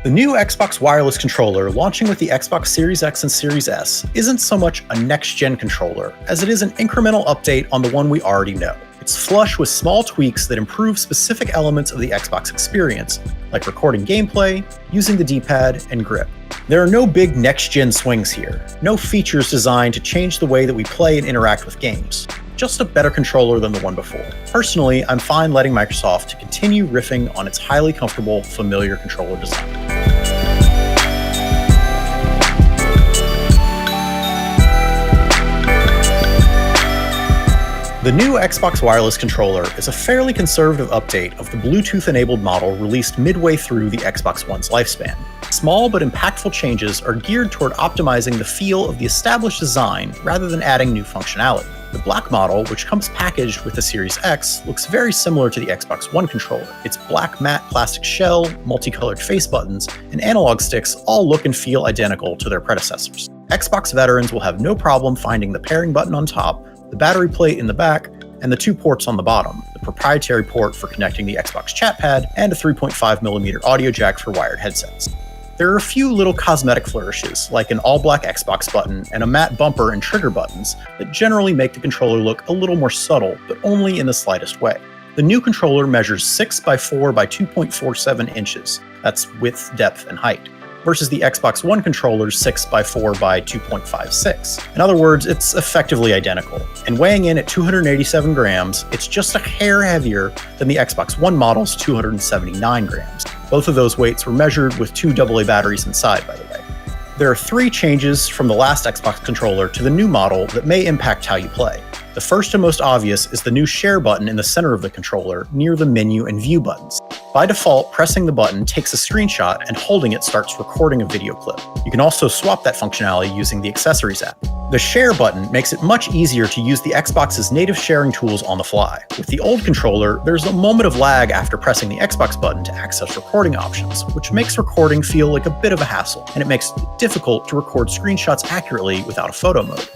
The new Xbox wireless controller launching with the Xbox Series X and Series S isn't so much a next-gen controller as it is an incremental update on the one we already know. It's flush with small tweaks that improve specific elements of the Xbox experience, like recording gameplay, using the D-pad, and grip. There are no big next-gen swings here, no features designed to change the way that we play and interact with games. Just a better controller than the one before. Personally, I'm fine letting Microsoft to continue riffing on its highly comfortable, familiar controller design. The new Xbox wireless controller is a fairly conservative update of the Bluetooth-enabled model released midway through the Xbox One's lifespan. Small but impactful changes are geared toward optimizing the feel of the established design rather than adding new functionality. The black model, which comes packaged with the Series X, looks very similar to the Xbox One controller. Its black matte plastic shell, multicolored face buttons, and analog sticks all look and feel identical to their predecessors. Xbox veterans will have no problem finding the pairing button on top, the battery plate in the back, and the two ports on the bottom, the proprietary port for connecting the Xbox chat pad, and a 3.5mm audio jack for wired headsets. There are a few little cosmetic flourishes, like an all-black Xbox button and a matte bumper and trigger buttons, that generally make the controller look a little more subtle, but only in the slightest way. The new controller measures 6x4 by 2.47 inches, that's width, depth, and height, versus the Xbox One controller's 6x4 by 2.56. In other words, it's effectively identical. And weighing in at 287 grams, it's just a hair heavier than the Xbox One model's 279 grams. Both of those weights were measured with two AA batteries inside, by the way. There are three changes from the last Xbox controller to the new model that may impact how you play. The first and most obvious is the new share button in the center of the controller near the menu and view buttons. By default, pressing the button takes a screenshot and holding it starts recording a video clip. You can also swap that functionality using the Accessories app. The share button makes it much easier to use the Xbox's native sharing tools on the fly. With the old controller, there's a moment of lag after pressing the Xbox button to access recording options, which makes recording feel like a bit of a hassle, and it makes it difficult to record screenshots accurately without a photo mode.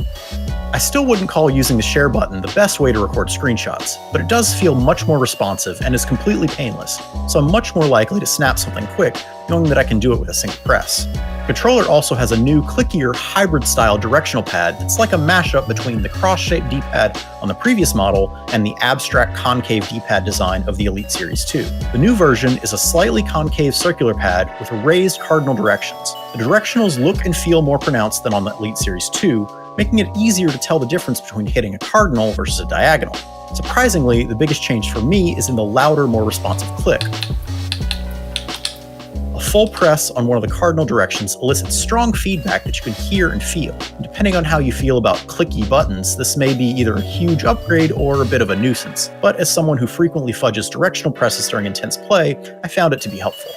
I still wouldn't call using the share button the best way to record screenshots, but it does feel much more responsive and is completely painless, so I'm much more likely to snap something quick knowing that I can do it with a single press. The controller also has a new clickier hybrid-style directional pad that's like a mashup between the cross-shaped D-pad on the previous model and the abstract concave D-pad design of the Elite Series 2. The new version is a slightly concave circular pad with raised cardinal directions. The directionals look and feel more pronounced than on the Elite Series 2, making it easier to tell the difference between hitting a cardinal versus a diagonal. Surprisingly, the biggest change for me is in the louder, more responsive click. A full press on one of the cardinal directions elicits strong feedback that you can hear and feel. And depending on how you feel about clicky buttons, this may be either a huge upgrade or a bit of a nuisance. But as someone who frequently fudges directional presses during intense play, I found it to be helpful.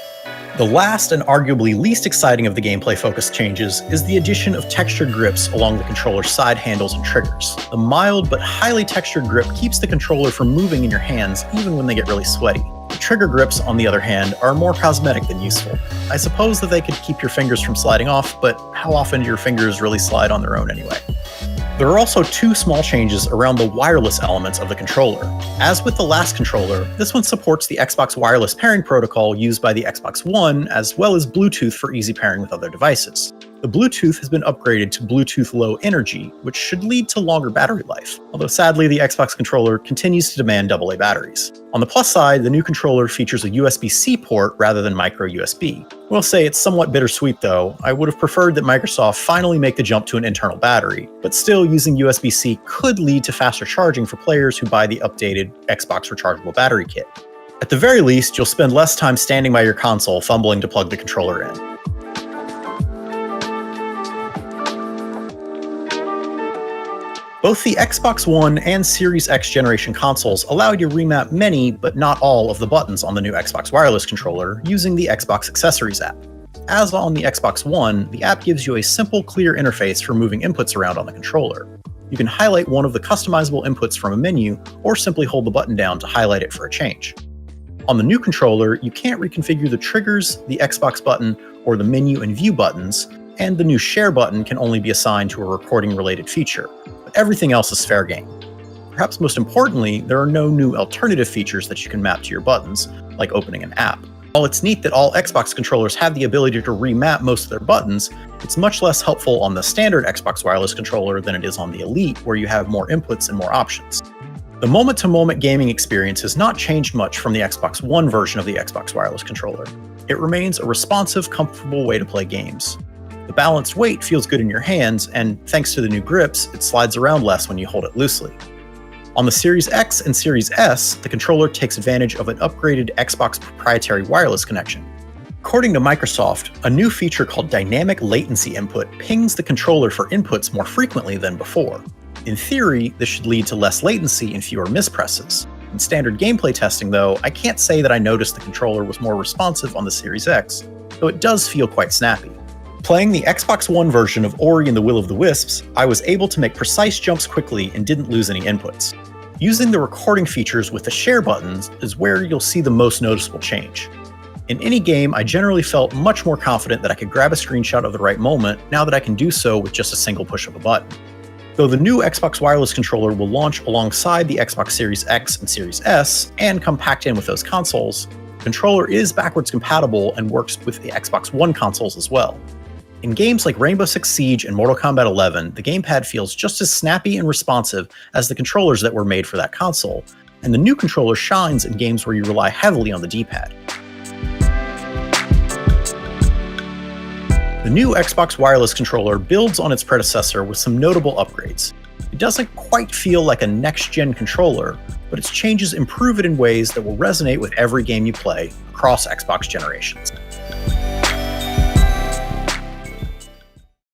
The last and arguably least exciting of the gameplay-focused changes is the addition of textured grips along the controller's side handles and triggers. The mild but highly textured grip keeps the controller from moving in your hands even when they get really sweaty. The trigger grips, on the other hand, are more cosmetic than useful. I suppose that they could keep your fingers from sliding off, but how often do your fingers really slide on their own anyway? There are also two small changes around the wireless elements of the controller. As with the last controller, this one supports the Xbox wireless pairing protocol used by the Xbox One, as well as Bluetooth for easy pairing with other devices. The Bluetooth has been upgraded to Bluetooth Low Energy, which should lead to longer battery life, although sadly the Xbox controller continues to demand AA batteries. On the plus side, the new controller features a USB-C port rather than micro USB. We'll say it's somewhat bittersweet though. I would have preferred that Microsoft finally make the jump to an internal battery, but still using USB-C could lead to faster charging for players who buy the updated Xbox rechargeable battery kit. At the very least, you'll spend less time standing by your console fumbling to plug the controller in. Both the Xbox One and Series X generation consoles allow you to remap many, but not all, of the buttons on the new Xbox wireless controller using the Xbox Accessories app. As on the Xbox One, the app gives you a simple, clear interface for moving inputs around on the controller. You can highlight one of the customizable inputs from a menu, or simply hold the button down to highlight it for a change. On the new controller, you can't reconfigure the triggers, the Xbox button, or the menu and view buttons, and the new share button can only be assigned to a recording-related feature. Everything else is fair game. Perhaps most importantly, there are no new alternative features that you can map to your buttons, like opening an app. While it's neat that all Xbox controllers have the ability to remap most of their buttons, it's much less helpful on the standard Xbox wireless controller than it is on the Elite, where you have more inputs and more options. The moment-to-moment gaming experience has not changed much from the Xbox One version of the Xbox wireless controller. It remains a responsive, comfortable way to play games. The balanced weight feels good in your hands, and thanks to the new grips, it slides around less when you hold it loosely. On the Series X and Series S, the controller takes advantage of an upgraded Xbox proprietary wireless connection. According to Microsoft, a new feature called Dynamic Latency Input pings the controller for inputs more frequently than before. In theory, this should lead to less latency and fewer mispresses. In standard gameplay testing, though, I can't say that I noticed the controller was more responsive on the Series X, though it does feel quite snappy. Playing the Xbox One version of Ori and the Will of the Wisps, I was able to make precise jumps quickly and didn't lose any inputs. Using the recording features with the share buttons is where you'll see the most noticeable change. In any game, I generally felt much more confident that I could grab a screenshot of the right moment now that I can do so with just a single push of a button. Though the new Xbox wireless controller will launch alongside the Xbox Series X and Series S and come packed in with those consoles, the controller is backwards compatible and works with the Xbox One consoles as well. In games like Rainbow Six Siege and Mortal Kombat 11, the gamepad feels just as snappy and responsive as the controllers that were made for that console, and the new controller shines in games where you rely heavily on the D-pad. The new Xbox wireless controller builds on its predecessor with some notable upgrades. It doesn't quite feel like a next-gen controller, but its changes improve it in ways that will resonate with every game you play across Xbox generations.